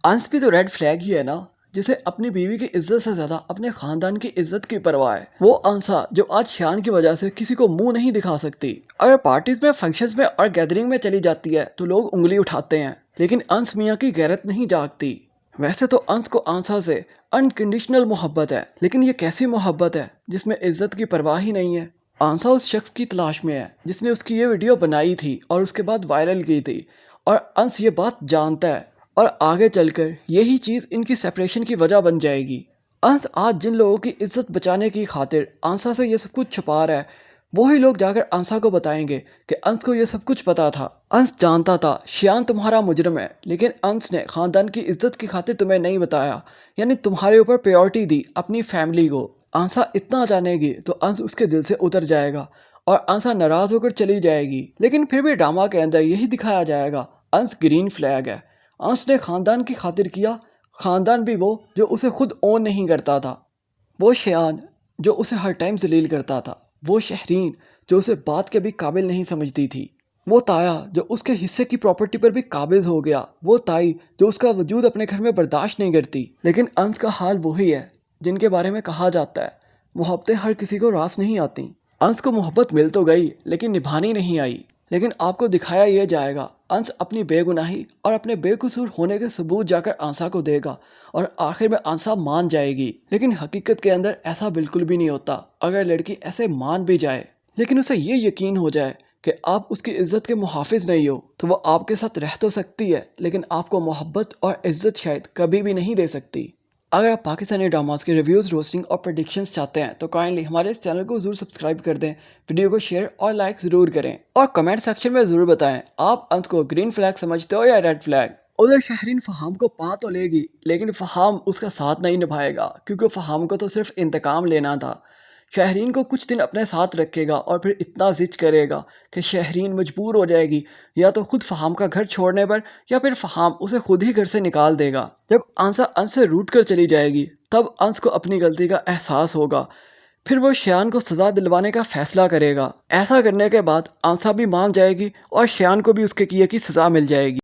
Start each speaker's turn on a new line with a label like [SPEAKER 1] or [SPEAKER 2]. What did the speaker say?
[SPEAKER 1] अंश भी तो रेड फ्लैग ही है ना, जिसे अपनी बीवी की इज्जत से ज्यादा अपने खानदान की इज्जत की परवाह है। वो अंसा जो आज शान की वजह से किसी को मुंह नहीं दिखा सकती। अगर पार्टीज में, फंक्शंस में और गैदरिंग में चली जाती है तो लोग उंगली उठाते हैं, लेकिन अंश मियाँ की गैरत नहीं जागती। वैसे तो अंश को आंसा से अनकंडीशनल मोहब्बत है, लेकिन ये कैसी मोहब्बत है जिसमें इज्जत की परवाह ही नहीं है। आंसा उस शख्स की तलाश में है जिसने उसकी ये वीडियो बनाई थी और उसके बाद वायरल की थी, और अंश ये बात जानता है और आगे चलकर यही चीज़ इनकी सेपरेशन की वजह बन जाएगी। अंश आज जिन लोगों की इज्जत बचाने की खातिर आंसा से ये सब कुछ छुपा रहा है, वही लोग जाकर अंसा को बताएंगे कि अंश को ये सब कुछ पता था। अंश जानता था शियान तुम्हारा मुजरम है, लेकिन अंश ने खानदान की इज्जत की खातिर तुम्हें नहीं बताया, यानी तुम्हारे ऊपर प्रायोरिटी दी अपनी फैमिली को। आंसा इतना जानेगी तो अंश उसके दिल से उतर जाएगा और आंसा नाराज होकर चली जाएगी। लेकिन फिर भी ड्रामा के अंदर यही दिखाया जाएगा, अंश ग्रीन फ्लैग है। अंश ने खानदान की खातिर किया, खानदान भी वो जो उसे खुद ओन नहीं करता था, वो शियान जो उसे हर टाइम जलील करता था, वो शहरीन जो उसे बात के भी काबिल नहीं समझती थी, वो ताया जो उसके हिस्से की प्रॉपर्टी पर भी काबिज हो गया, वो ताई जो उसका वजूद अपने घर में बर्दाश्त नहीं करती। लेकिन अंश का हाल वही है जिनके बारे में कहा जाता है, मोहब्बतें हर किसी को रास नहीं आती। अंश को मोहब्बत मिल तो गई लेकिन निभानी नहीं आई। लेकिन आपको दिखाया यह जाएगा, अंश अपनी बेगुनाही और अपने बेकसूर होने के सबूत जाकर आंसा को देगा और आखिर में आंसा मान जाएगी। लेकिन हकीकत के अंदर ऐसा बिल्कुल भी नहीं होता। अगर लड़की ऐसे मान भी जाए, लेकिन उसे ये यकीन हो जाए कि आप उसकी इज्जत के मुहाफिज नहीं हो, तो वो आपके साथ रह तो सकती है लेकिन आपको मोहब्बत और इज्जत शायद कभी भी नहीं दे सकती। अगर आप पाकिस्तानी ड्रामास के रिव्यूज़, रोस्टिंग और प्रेडिक्शंस चाहते हैं तो काइंडली हमारे इस चैनल को ज़रूर सब्सक्राइब कर दें, वीडियो को शेयर और लाइक ज़रूर करें, और कमेंट सेक्शन में ज़रूर बताएं आप अंश को ग्रीन फ्लैग समझते हो या रेड फ्लैग। उधर शहरीन फहाम को पा तो लेगी, लेकिन फहाम उसका साथ नहीं निभाएगा, क्योंकि फहाम को तो सिर्फ इंतकाम लेना था। शहरीन को कुछ दिन अपने साथ रखेगा और फिर इतना जिद करेगा कि शहरीन मजबूर हो जाएगी या तो खुद फहाम का घर छोड़ने पर, या फिर फहाम उसे खुद ही घर से निकाल देगा। जब आंसा अंश से रूठ कर चली जाएगी तब अंश को अपनी गलती का एहसास होगा। फिर वो शियान को सज़ा दिलवाने का फैसला करेगा। ऐसा करने के बाद आंसा भी मान जाएगी और शियान को भी उसके किए की सज़ा मिल जाएगी।